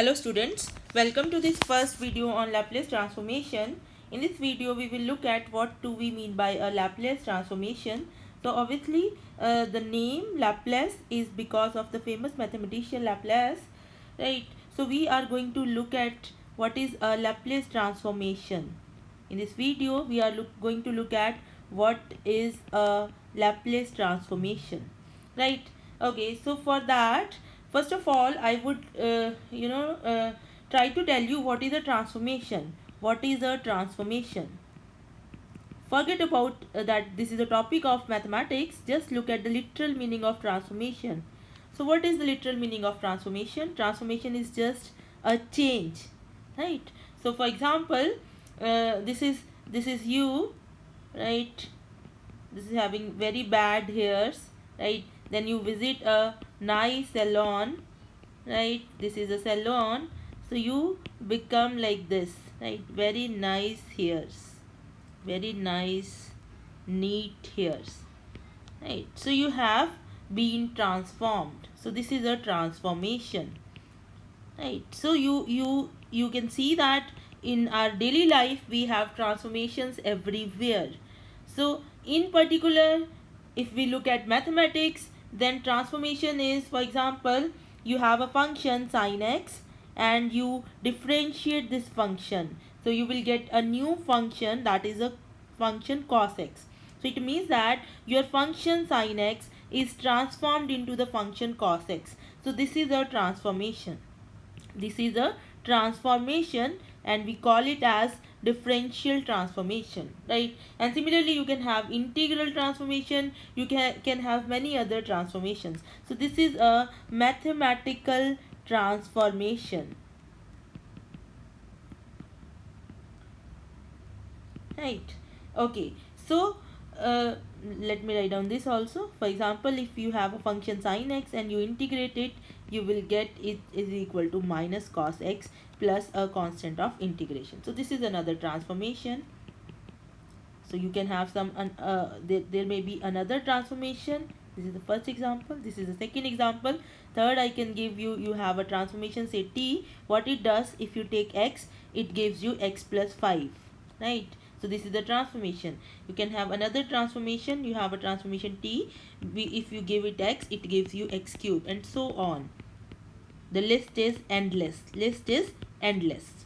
Hello students, welcome to this first video on Laplace transformation. In this video we will look at what do we mean by a Laplace transformation. So obviously the name Laplace is because of the famous mathematician Laplace, right? So we are going to look at what is a Laplace transformation. In this video we are going to look at what is a Laplace transformation, right? Okay, so for that, first of all I would try to tell you what is a transformation. What is a transformation? Forget about that this is a topic of mathematics. Just look at the literal meaning of transformation. So what is the literal meaning of transformation? Transformation is just a change, right? So for example, this is you, right? This is having very bad hairs, right? Then you visit a nice salon, right? This is a salon, so you become like this, right? Very nice hairs, very nice neat hairs, right? So you have been transformed. So this is a transformation, right? So you can see that in our daily life we have transformations everywhere. So in particular, if we look at mathematics, then transformation is, for example, you have a function sin x and you differentiate this function, so you will get a new function, that is a function cos x. So it means that your function sin x is transformed into the function cos x. So this is a transformation. This is a transformation and we call it as differential transformation, right? And similarly you can have integral transformation, you can have many other transformations. So this is a mathematical transformation, right? Okay, so let me write down this also. For example, if you have a function sin x and you integrate it, you will get it is equal to minus cos x plus a constant of integration. So this is another transformation. So you can have some there may be another transformation. This is the first example, this is the second example. Third, I can give you, you have a transformation, say t. What it does, if you take x, it gives you x plus 5, right? So this is the transformation. You can have another transformation, you have a transformation t. If you give it x, it gives you x cube, and so on. The list is endless. List is endless,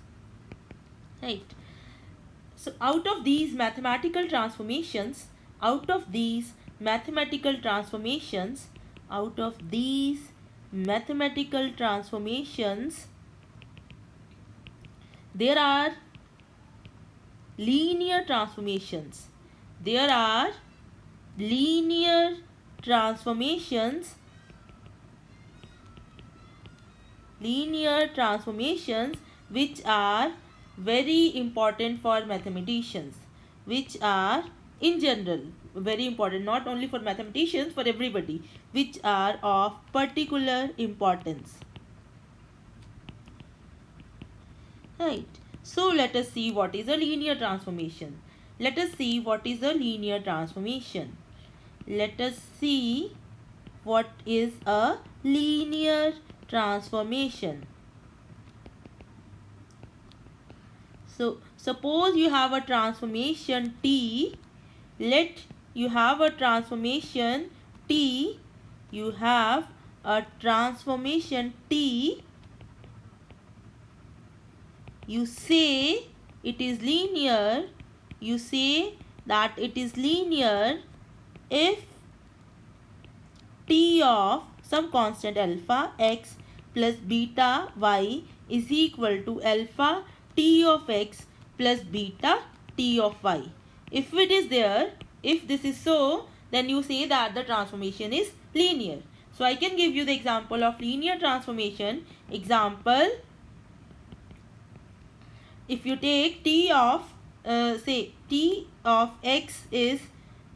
right? So out of these mathematical transformations, out of these mathematical transformations, out of these mathematical transformations, there are linear transformations. There are linear transformations. Linear transformations which are very important for mathematicians, which are in general very important, not only for mathematicians, for everybody, which are of particular importance, right? So let us see what is a linear transformation. Let us see what is a linear transformation. Let us see what is a linear transformation. So suppose you have a transformation t. Let you have a transformation t. You have a transformation t. You say it is linear. You say that it is linear if t of some constant alpha x plus beta y is equal to alpha t of x plus beta t of y. If it is there, if this is so, then you say that the transformation is linear. So I can give you the example of linear transformation. Example, if you take t of say t of x is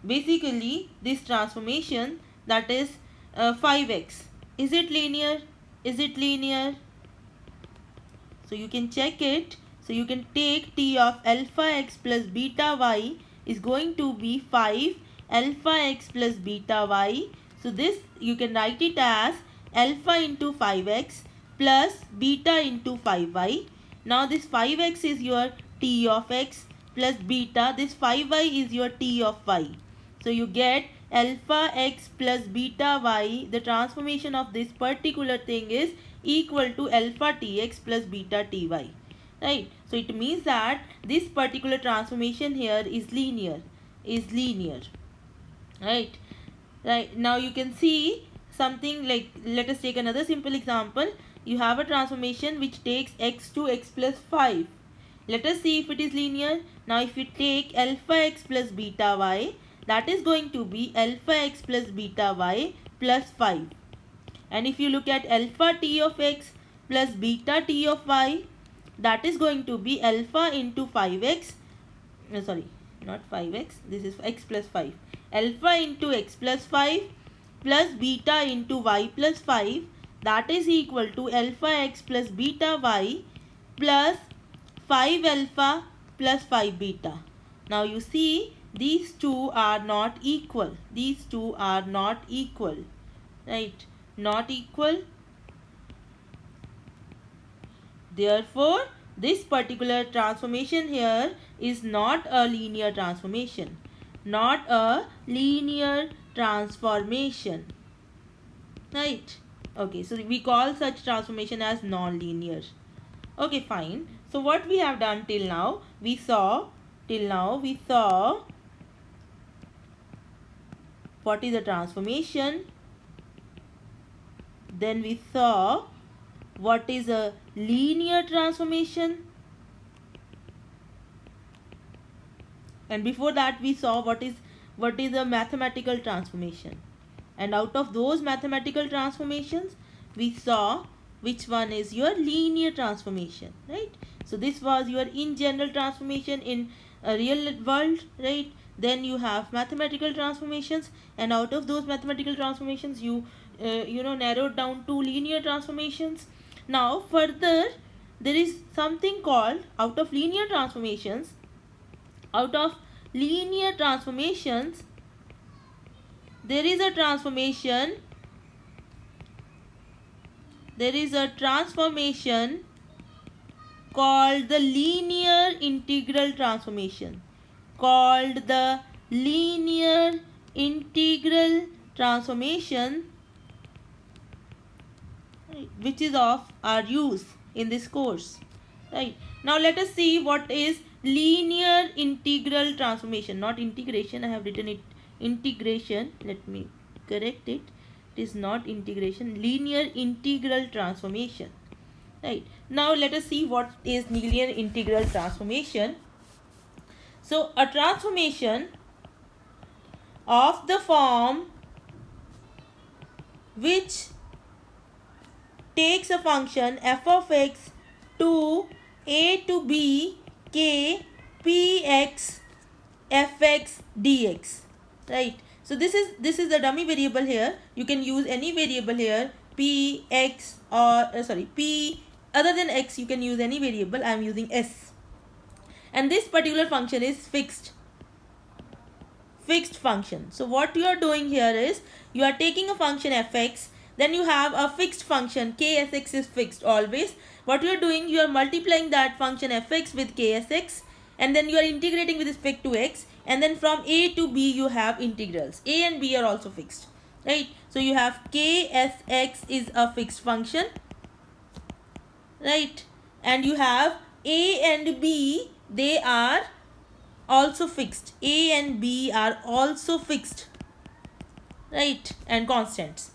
basically this transformation, that is 5x. Is it linear? Is it linear? So you can check it. So you can take t of alpha x plus beta y is going to be 5 alpha x plus beta y. So this you can write it as alpha into 5x plus beta into 5y. Now this 5x is your t of x plus beta. This 5y is your t of y. So you get alpha x plus beta y. The transformation of this particular thing is equal to alpha tx plus beta ty. Right. So it means that this particular transformation here is linear. Right. Right. Now you can see something like, let us take another simple example. You have a transformation which takes x to x plus 5. Let us see if it is linear. Now if you take alpha x plus beta y, that is going to be alpha x plus beta y plus 5. And if you look at alpha t of x plus beta t of y, that is going to be alpha into 5x, sorry, not 5x, this is x plus 5. Alpha into x plus 5 plus beta into y plus 5, that is equal to alpha x plus beta y plus 5 alpha plus 5 beta. Now you see these two are not equal. These two are not equal. Right? Not equal. Therefore, this particular transformation here is not a linear transformation. Not a linear transformation. Right? Okay, so we call such transformation as non-linear. Okay, fine. So what we have done till now, we saw what is a transformation. Then we saw what is a linear transformation. And before that we saw what is a mathematical transformation. And out of those mathematical transformations, we saw which one is your linear transformation, right? So this was your in general transformation in a real world, right? Then you have mathematical transformations, and out of those mathematical transformations you narrowed down to linear transformations. Now further, there is something called out of linear transformations, there is a transformation called the linear integral transformation, which is of our use in this course. Right. Now let us see what is linear integral transformation, not integration. I have written it integration. Let me correct it. It is not integration. Linear integral transformation. Right. Now let us see what is linear integral transformation. So a transformation of the form which takes a function f of x to a to b k px fx dx. Right. So this is the dummy variable here. You can use any variable here, p, x, or p other than x. You can use any variable. I am using s. And this particular function is fixed function. So what you are doing here is you are taking a function fx, then you have a fixed function ksx is fixed always. What you are doing, you are multiplying that function fx with ksx, and then you are integrating with respect to x, and then from a to b you have integrals. A and b are also fixed, right? So you have ksx is a fixed function, right? And you have a and b, they are also fixed. A and b are also fixed, right? And constants.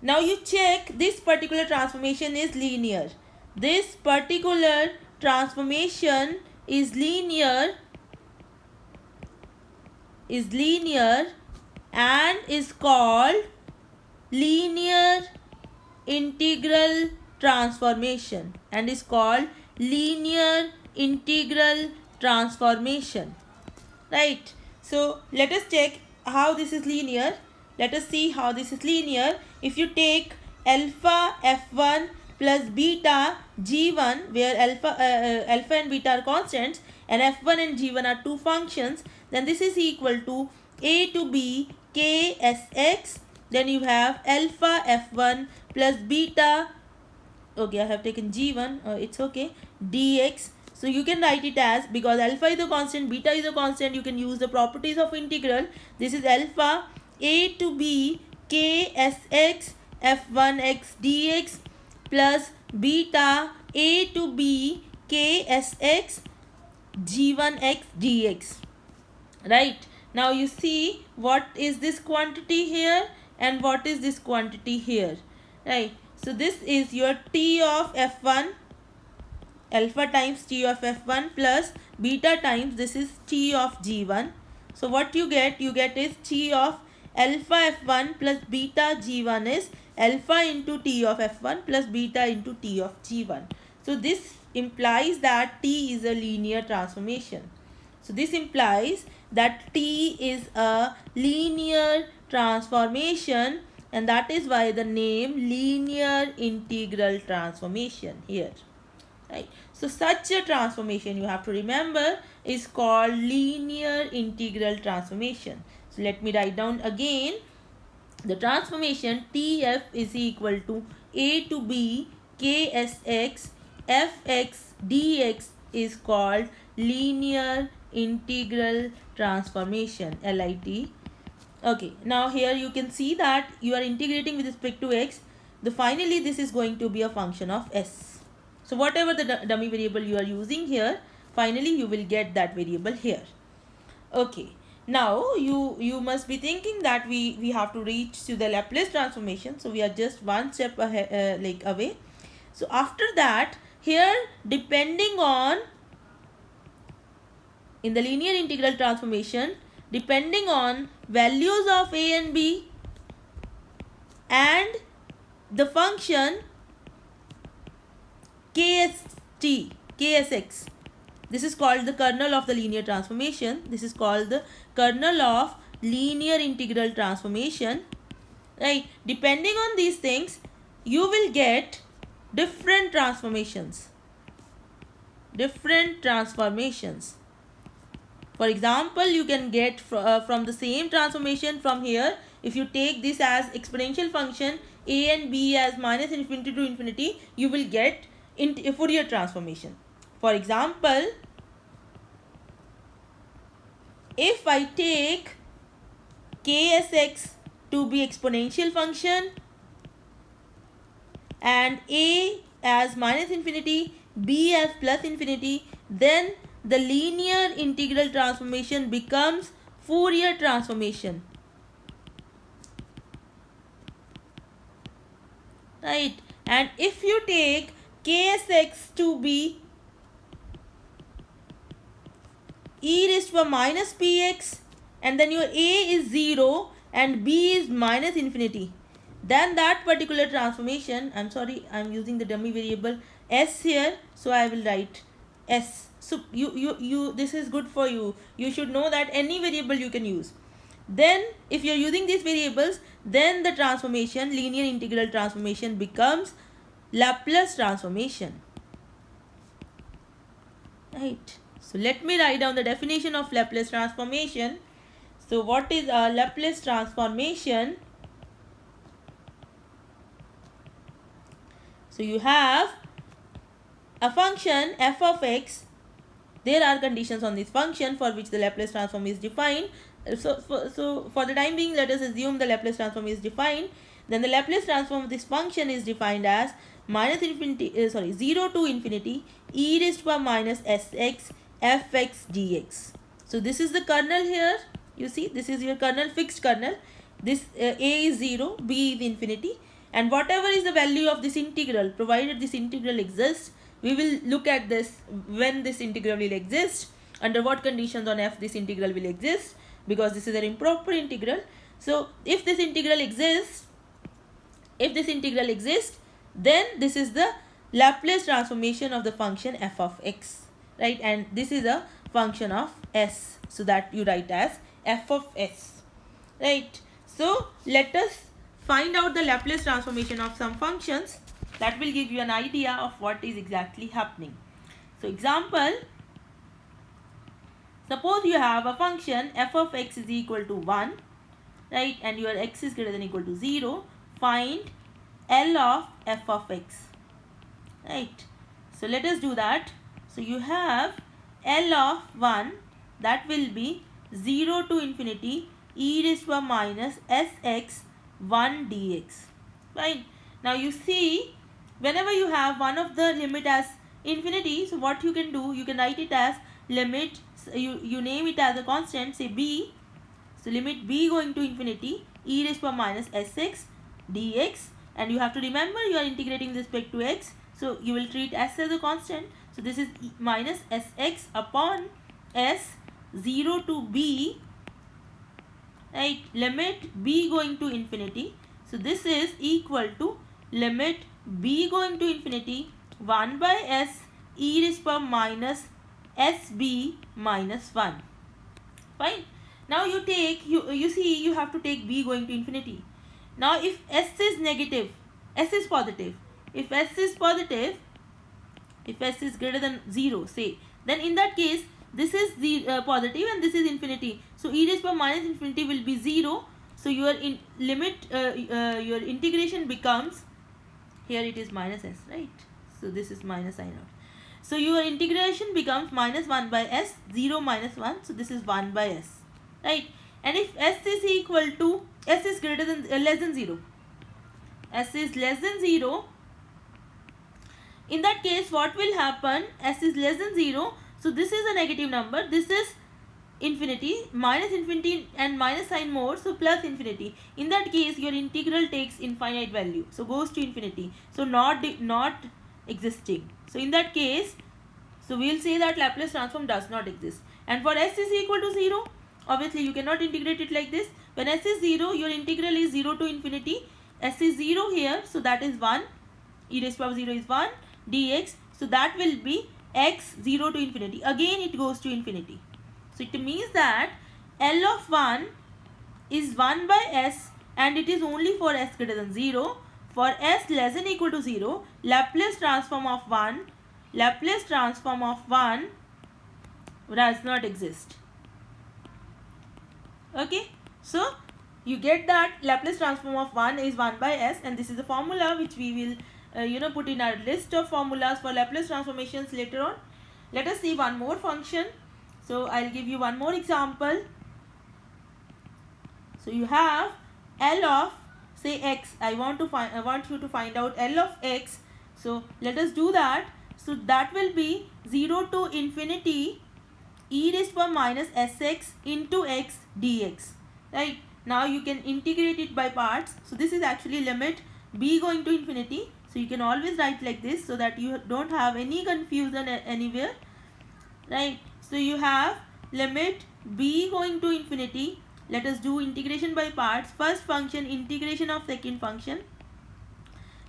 Now you check this particular transformation is linear. This particular transformation is linear and is called linear integral transformation, right? So let us check how this is linear. Let us see how this is linear. If you take alpha f1 plus beta g1, where alpha and beta are constants and f1 and g1 are two functions, then this is equal to a to b ksx. Then you have alpha f1 plus beta okay, I have taken g1, it's okay, dx. So you can write it as, because alpha is a constant, beta is a constant, you can use the properties of integral. This is alpha a to b k sx f1x dx plus beta a to b k sx g1x dx. Right, now you see what is this quantity here and what is this quantity here. Right, so this is your t of f1, alpha times t of f1 plus beta times this is t of g1. So what you get is t of alpha f1 plus beta g1 is alpha into t of f1 plus beta into t of g1. So this implies that t is a linear transformation. So this implies that t is a linear transformation, and that is why the name linear integral transformation here. Right. So such a transformation, you have to remember, is called linear integral transformation. So let me write down again. The transformation TF is equal to A to B KSX Fx dx is called linear integral transformation, LIT. Okay, now here you can see that you are integrating with respect to x. Finally this is going to be a function of s. So whatever the dummy variable you are using here, finally you will get that variable here. Okay, now you must be thinking that we have to reach to the Laplace transformation. So we are just one step ahead, away. So after that, here depending on, in the linear integral transformation, depending on values of a and b and the function ksx, this is called the kernel of the linear transformation. This is called the kernel of linear integral transformation. Right, depending on these things, you will get different transformations. For example, you can get from the same transformation from here, if you take this as exponential function a and b as minus infinity to infinity, you will get a Fourier transformation. For example, if I take ksx to be exponential function and a as minus infinity, b as plus infinity, then the linear integral transformation becomes Fourier transformation. Right, and if you take ksx to be e raised to a minus px and then your a is 0 and b is minus infinity, then that particular transformation, I'm sorry, I'm using the dummy variable s here, so I will write s. So you this is good for you. You should know that any variable you can use. Then if you are using these variables, then the transformation, linear integral transformation, becomes Laplace transformation. Right. So let me write down the definition of Laplace transformation. So what is a Laplace transformation? So you have a function f of x. There are conditions on this function for which the Laplace transform is defined. So for the time being, let us assume the Laplace transform is defined. Then the Laplace transform of this function is defined as minus infinity, 0 to infinity e raised to power minus sx fx dx. So this is the kernel here. You see, this is your kernel, fixed kernel. This a is 0, b is infinity, and whatever is the value of this integral, provided this integral exists, we will look at this when this integral will exist, under what conditions on f this integral will exist, because this is an improper integral. So if this integral exists, then this is the Laplace transformation of the function f of x, right? And this is a function of s, so that you write as f of s, right? So let us find out the Laplace transformation of some functions. That will give you an idea of what is exactly happening. So example, suppose you have a function f of x is equal to 1, right, and your x is greater than or equal to 0. Find L of f of x. right? So let us do that. So you have L of 1, that will be 0 to infinity e raised to power minus sx 1 dx. Fine. Now you see, whenever you have one of the limit as infinity, so what you can do, you can write it as limit, you name it as a constant, say b. So limit b going to infinity e raised to power minus sx dx, and you have to remember you are integrating this respect to x, so you will treat s as a constant. So this is minus sx upon s 0 to b, right, limit b going to infinity. So this is equal to limit b going to infinity 1 by s e raised to power minus sb minus 1. Fine. Now you take, you see, you have to take b going to infinity. Now if s is negative, s is positive, if s is positive, if s is greater than 0, say, then in that case this is the positive and this is infinity. So e raised to power minus infinity will be 0. So your your integration becomes, here it is minus s, right? So this is minus sign out. So your integration becomes minus 1 by s, 0 minus 1. So this is 1 by s, right? And if s is equal to, s is greater than less than 0, s is less than 0, in that case what will happen, s is less than 0, so this is a negative number, this is infinity, minus infinity and minus sign more, so plus infinity. In that case your integral takes infinite value, so goes to infinity, so not existing. So in that case, so we will say that Laplace transform does not exist. And for s is equal to 0, obviously you cannot integrate it like this. When s is 0, your integral is 0 to infinity, s is 0 here, so that is 1, e raised to power 0 is 1 dx, so that will be x 0 to infinity, again it goes to infinity. So it means that L of 1 is 1 by s, and it is only for s greater than 0. For s less than or equal to 0, Laplace transform of 1 does not exist. Okay, so you get that Laplace transform of 1 is 1 by s, and this is the formula which we will put in our list of formulas for Laplace transformations later on. Let us see one more function. So I'll give you one more example. So you have L of, say, x. I want you to find out L of x. So let us do that. So that will be 0 to infinity e raised to power minus sx into x dx. Right? Now you can integrate it by parts. So this is actually limit b going to infinity. So you can always write like this so that you don't have any confusion anywhere. Right? So you have limit b going to infinity. Let us do integration by parts. First function, integration of second function,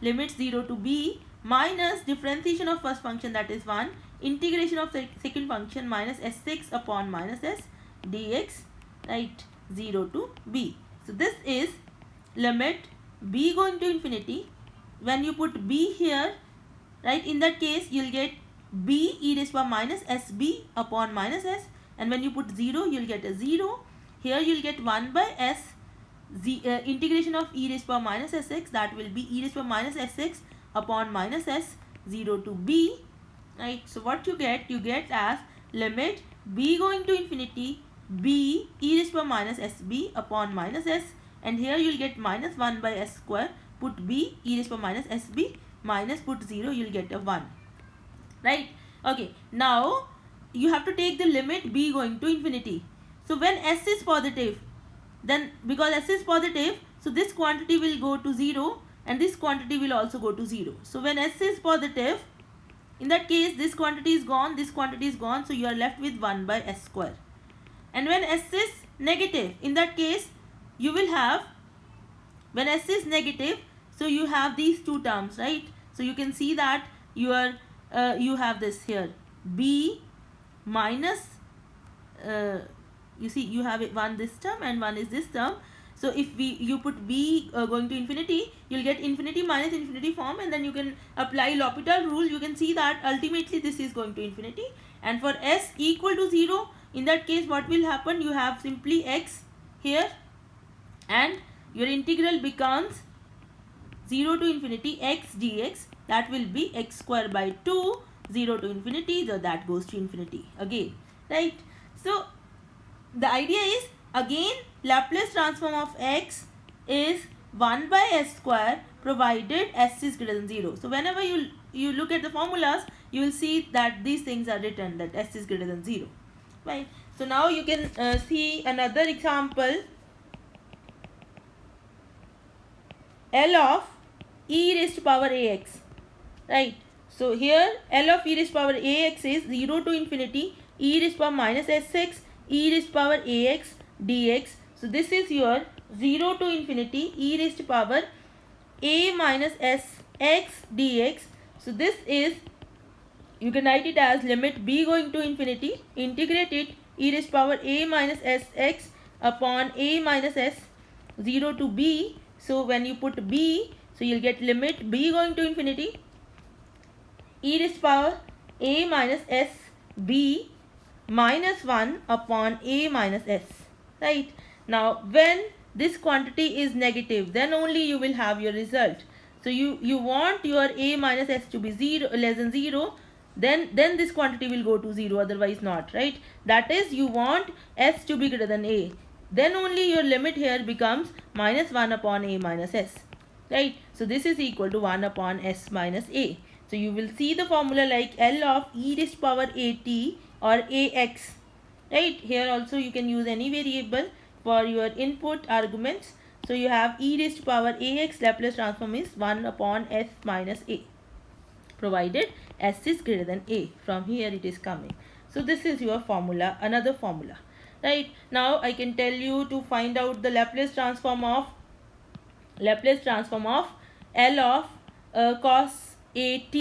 limit 0 to b minus differentiation of first function, that is 1, integration of second function minus s6 upon minus s dx, right, 0 to b. So this is limit b going to infinity. When you put b here, right, in that case you will get b e raised to power minus sb upon minus s, and when you put 0 you will get a 0. Here you will get 1 by s, integration of e raised to power minus sx, that will be e raised to power minus sx upon minus s, 0 to b, right. So what you get as limit b going to infinity b e raised to power minus sb upon minus s, and here you will get minus 1 by s square, put b e raised to power minus sb minus put 0, you will get a 1, right. Okay, now you have to take the limit b going to infinity. So when s is positive, then because s is positive, so this quantity will go to 0 and this quantity will also go to 0. So when s is positive, in that case this quantity is gone, this quantity is gone, so you are left with 1 by s square. And when s is negative, in that case you will have, when s is negative, so you have these two terms, right. So you can see that you have this here b minus, you see you have one this term and one is this term. So if you put b going to infinity, you'll get infinity minus infinity form, and then you can apply L'Hopital rule. You can see that ultimately this is going to infinity. And for s equal to 0, in that case what will happen, you have simply x here and your integral becomes 0 to infinity x dx, that will be x square by 2, 0 to infinity, so that goes to infinity again, right? So the idea is, again, Laplace transform of x is 1 by s square provided s is greater than 0. So whenever you look at the formulas, you will see that these things are written, that s is greater than 0, right? So now you can see another example. L of e raised to power ax, right? So here L of e raised to power ax is 0 to infinity e raised to power minus sx e raised to power ax dx. So this is your 0 to infinity e raised to power a minus sx dx. So this is, you can write it as limit b going to infinity, integrate it e raised to power a minus sx upon a minus s 0 to b. So when you put b, so you'll get limit b going to infinity e raised to power a minus s b minus 1 upon a minus s, right? Now when this quantity is negative, then only you will have your result. So you want your a minus s to be 0 less than 0, then this quantity will go to 0, otherwise not, right? That is, you want s to be greater than a, then only your limit here becomes minus 1 upon a minus s, right? So this is equal to 1 upon s minus a. So you will see the formula like L of e raised to power at or ax, right? Here also you can use any variable for your input arguments. So you have e raised to power ax, Laplace transform is 1 upon s minus a, provided s is greater than a. From here it is coming. So this is your formula, another formula, right? Now I can tell you to find out the Laplace transform of L of cos at.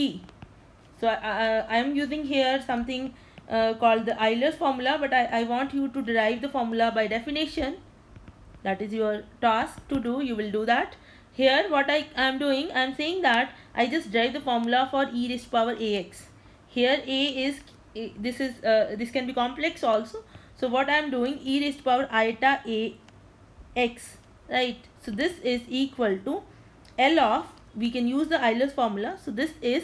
So I am using here something called the Euler's formula, but I want you to derive the formula by definition. That is your task to do. You will do that. Here what I am doing, I am saying that I just derive the formula for e raised to power ax. Here a is, this can be complex also. So what I am doing, e raised to power iota ax, right? So this is equal to L of, we can use the Euler's formula. So this is,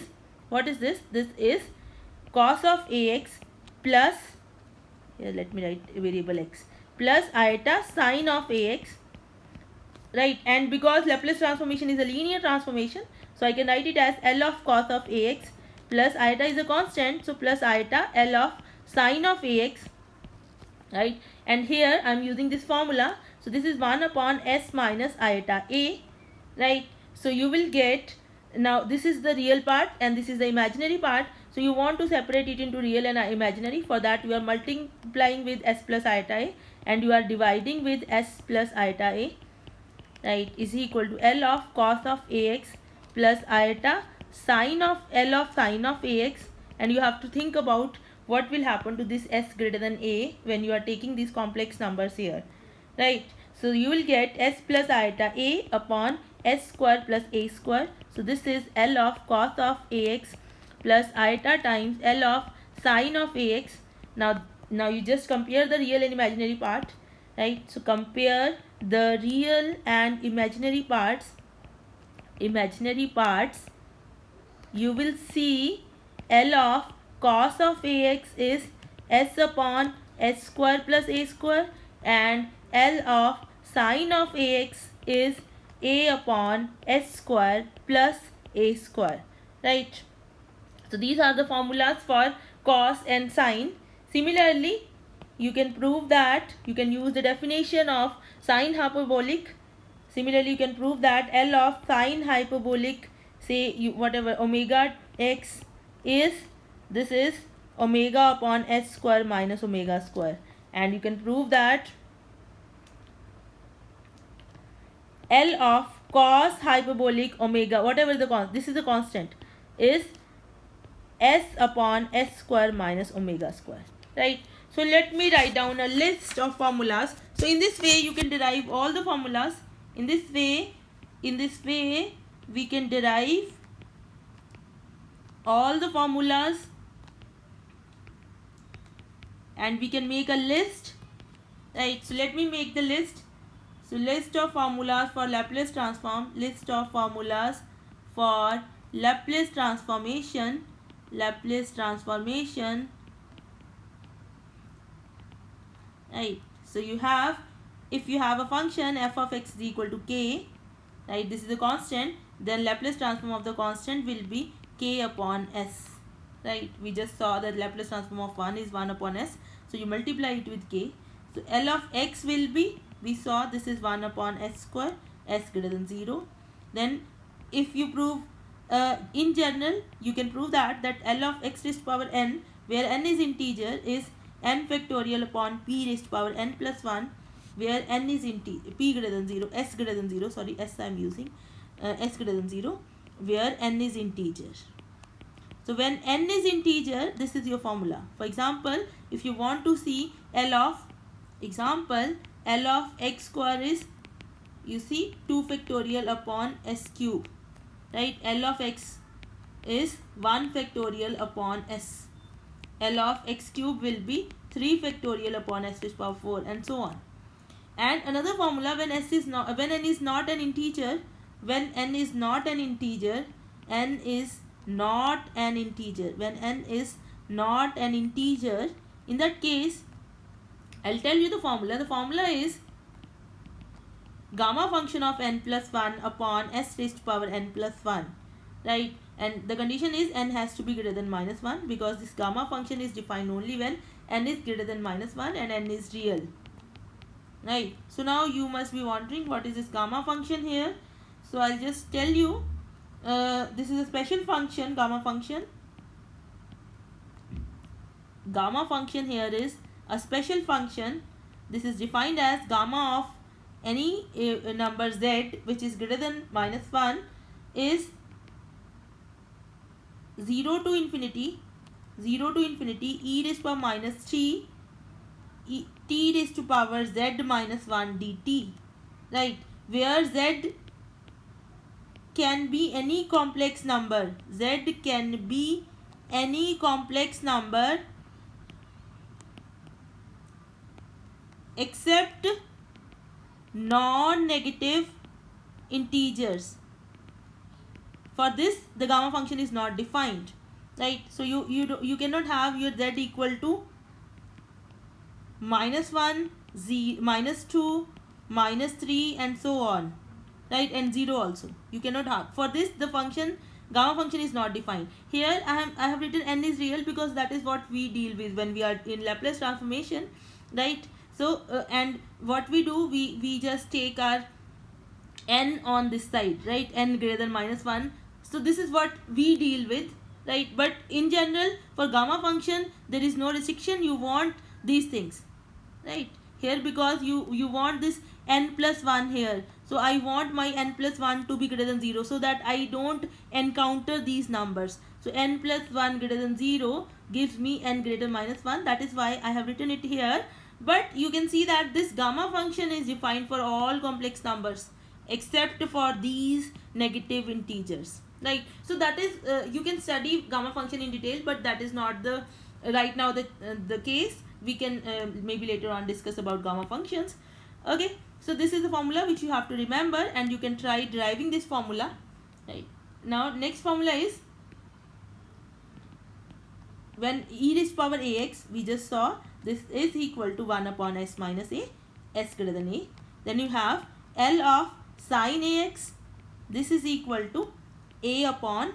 what is this? This is cos of ax plus, here let me write variable x, plus iota sine of ax, right? And because Laplace transformation is a linear transformation, so I can write it as L of cos of ax plus iota is a constant, so plus iota L of sine of ax, right? And here I am using this formula. So this is 1 upon s minus iota a, right? So you will get, now this is the real part and this is the imaginary part. So you want to separate it into real and imaginary. For that you are multiplying with s plus iota a and you are dividing with s plus iota a, right, is equal to L of cos of ax plus iota sine of L of sine of ax. And you have to think about what will happen to this s greater than a when you are taking these complex numbers here, right? So you will get s plus iota a upon s square plus a square. So this is L of cos of ax plus iota times L of sine of ax. Now you just compare the real and imaginary part, right? So compare the real and imaginary parts. You will see L of cos of ax is s upon s square plus a square and L of sine of ax is a upon s square plus a square, right? So these are the formulas for cos and sine. Similarly, you can prove that, you can use the definition of sine hyperbolic. Similarly, you can prove that L of sine hyperbolic, say whatever omega x is, this is omega upon s square minus omega square. And you can prove that L of cos hyperbolic omega, whatever the constant, this is a constant, is s upon s square minus omega square, right? So let me write down a list of formulas. So in this way you can derive all the formulas. In this way we can derive all the formulas and we can make a list, right? So let me make the list. So list of formulas for Laplace transform, list of formulas for Laplace transformation, right? So you have, if you have a function f of x is equal to k, right, this is a constant, then Laplace transform of the constant will be k upon s, right? We just saw that Laplace transform of 1 is 1 upon s, so you multiply it with k. So L of x will be, we saw this is 1 upon s square, s greater than 0. Then if you prove, in general you can prove that L of x raised to power n, where n is integer, is n factorial upon p raised to power n plus 1, where n is integer, p greater than 0, s greater than 0, sorry, s I am using, s greater than 0, where n is integer. So when n is integer, this is your formula. For example, if you want to see L of, example, L of x square is, you see, 2 factorial upon s cube, right? L of x is 1 factorial upon s. L of x cube will be 3 factorial upon s raised to power 4, and so on. And another formula, when s is not, when n is not an integer, when n is not an integer, n is not an integer, when n is not an integer, in that case I'll tell you the formula. The formula is gamma function of n plus 1 upon s raised to power n plus 1, right? And the condition is n has to be greater than minus 1, because this gamma function is defined only when n is greater than minus 1 and n is real, right? So now you must be wondering what is this gamma function here. So I'll just tell you, this is a special function, gamma function. Gamma function here is a special function. This is defined as gamma of any number z which is greater than minus 1 is 0 to infinity e raised to power minus 3 t raised to power z minus 1 dt, right? Where z can be any complex number, z can be any complex number except non-negative integers. For this, the gamma function is not defined, right? So you cannot have your z equal to minus 1, minus 2, minus 3, and so on, right? And 0 also you cannot have. For this, the function gamma function is not defined. Here I have written n is real because that is what we deal with when we are in Laplace transformation, right? So and what we do, we just take our n on this side, right? N greater than minus 1. So this is what we deal with, right? But in general, for gamma function there is no restriction. You want these things, right? Here, because you want this n plus 1 here, so I want my n plus 1 to be greater than 0, so that I don't encounter these numbers. So n plus 1 greater than 0 gives me n greater than minus 1. That is why I have written it here. But you can see that this gamma function is defined for all complex numbers except for these negative integers, right? So that is, you can study gamma function in detail, but that is not the right now the case. We can maybe later on discuss about gamma functions. Okay, so this is the formula which you have to remember, and you can try deriving this formula, right? Now next formula is when e raised to power ax, we just saw this is equal to 1 upon s minus a, s greater than a. Then you have L of sin ax, this is equal to a upon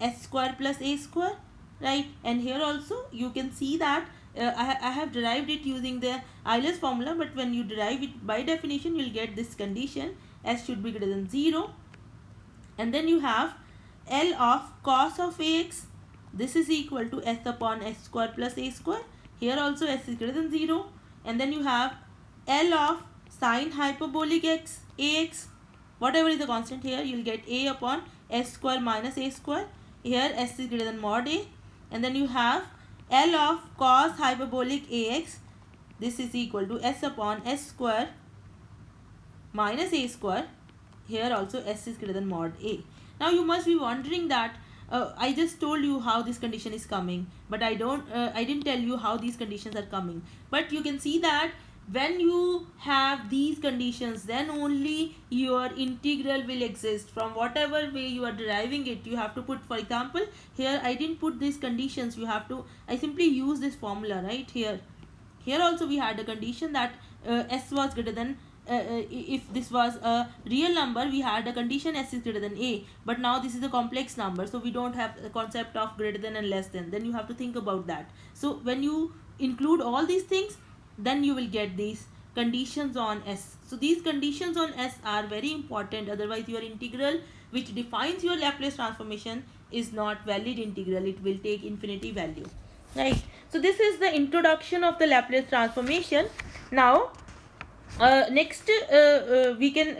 s square plus a square, right? And here also you can see that I have derived it using the Euler's formula, but when you derive it by definition, you will get this condition, s should be greater than 0. And then you have L of cos of ax, this is equal to s upon s square plus a square. Here also s is greater than 0. And then you have L of sine hyperbolic x, ax, whatever is the constant here, you will get a upon s square minus a square. Here s is greater than mod a. And then you have L of cos hyperbolic ax, this is equal to s upon s square minus a square. Here also s is greater than mod a. Now you must be wondering that I just told you how this condition is coming, but I didn't tell you how these conditions are coming. But you can see that when you have these conditions, then only your integral will exist. From whatever way you are deriving it, you have to put, for example, here I didn't put these conditions, you have to, I simply use this formula right here. Here also we had a condition that s was greater than if this was a real number, we had a condition s is greater than a, but now this is a complex number, so we don't have the concept of greater than and less than. Then you have to think about that. So when you include all these things, then you will get these conditions on s. So these conditions on s are very important, otherwise your integral which defines your Laplace transformation is not valid integral, it will take infinity value, right? So this is the introduction of the Laplace transformation. Now next we can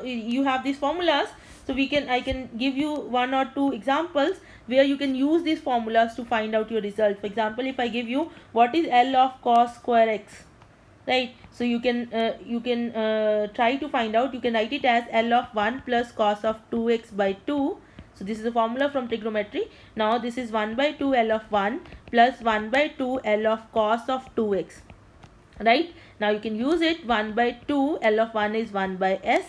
you have these formulas, so I can give you one or two examples where you can use these formulas to find out your result. For example, if I give you what is L of cos square x, right? So you can try to find out. You can write it as L of 1 plus cos of 2x by 2. So this is a formula from trigonometry. Now this is 1 by 2 L of 1 plus 1 by 2 L of cos of 2x, right? Now you can use it. 1 by 2 L of 1 is 1 by s,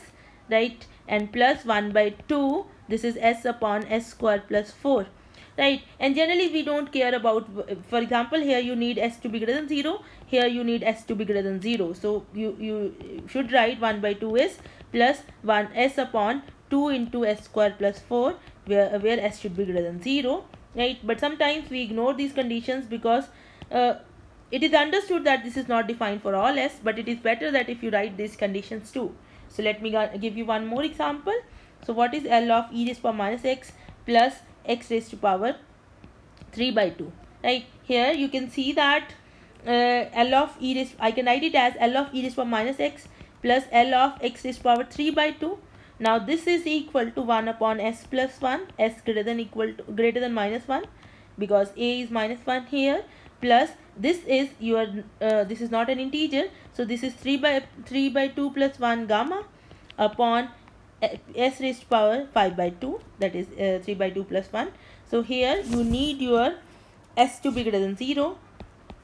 right? And plus 1 by 2, this is s upon s square plus 4, right? And generally we don't care about, for example, here you need s to be greater than 0, here you need s to be greater than 0, so you should write 1 by 2 is plus 1 s upon 2 into s square plus 4, where s should be greater than 0, right? But sometimes we ignore these conditions because it is understood that this is not defined for all s, but it is better that if you write these conditions too. So let me give you one more example. So what is L of e raised to power minus x plus x raised to power 3 by 2, right? Here you can see that L of e raised, I can write it as L of e raised to power minus x plus L of x raised to power 3 by 2. Now this is equal to 1 upon s plus 1, s greater than minus 1, because a is minus 1 here, plus this is your this is not an integer, so this is 3 by 2 plus 1 gamma upon s raised to power 5 by 2, that is 3 by 2 plus 1. So here you need your s to be greater than 0,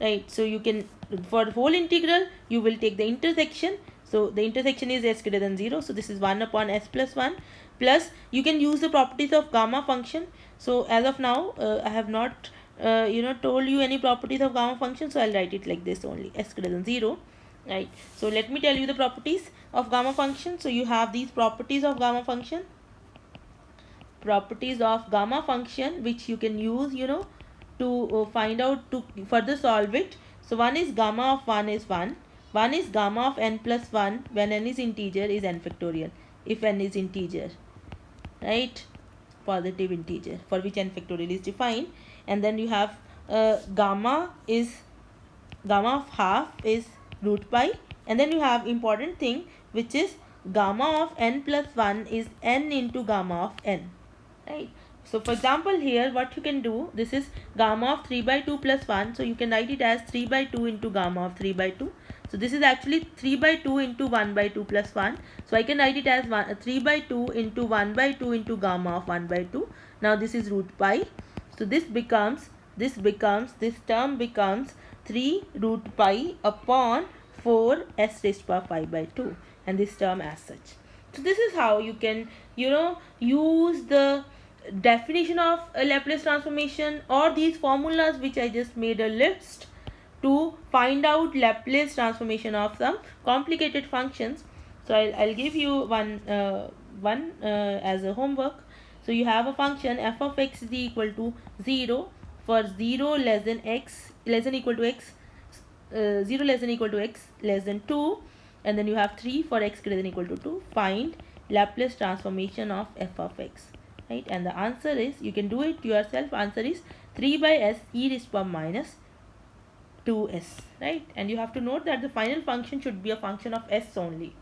right? So you can, for the whole integral you will take the intersection, so the intersection is s greater than 0, so this is 1 upon s plus 1, plus you can use the properties of gamma function. So as of now I have not told you any properties of gamma function, so I'll write it like this only, s greater than 0, right? So let me tell you the properties of gamma function. So you have these properties of gamma function, which you can use to find out, to further solve it. So one is gamma of 1 is 1, one is gamma of n plus 1 when n is integer is n factorial, if n is integer, right? Positive integer for which n factorial is defined. And then you have gamma of half is root pi, and then you have important thing, which is gamma of n plus 1 is n into gamma of n, right? So for example, here what you can do, this is gamma of 3 by 2 plus 1, so you can write it as 3 by 2 into gamma of 3 by 2. So this is actually 3 by 2 into 1 by 2 plus 1, so I can write it as 3 by 2 into 1 by 2 into gamma of 1 by 2. Now this is root pi, so this term becomes 3 root pi upon 4 s raised to power 5 by 2, and this term as such. So this is how you can use the definition of a Laplace transformation or these formulas which I just made a list to find out Laplace transformation of some complicated functions. So I'll give you one as a homework. So you have a function f of x is equal to 0 for 0 less than x less than equal to x, 0 less than equal to x less than 2, and then you have 3 for x greater than equal to 2. Find Laplace transformation of f of x, right? And the answer is, you can do it yourself, answer is 3 by s e raised to power minus 2s, right? And you have to note that the final function should be a function of s only.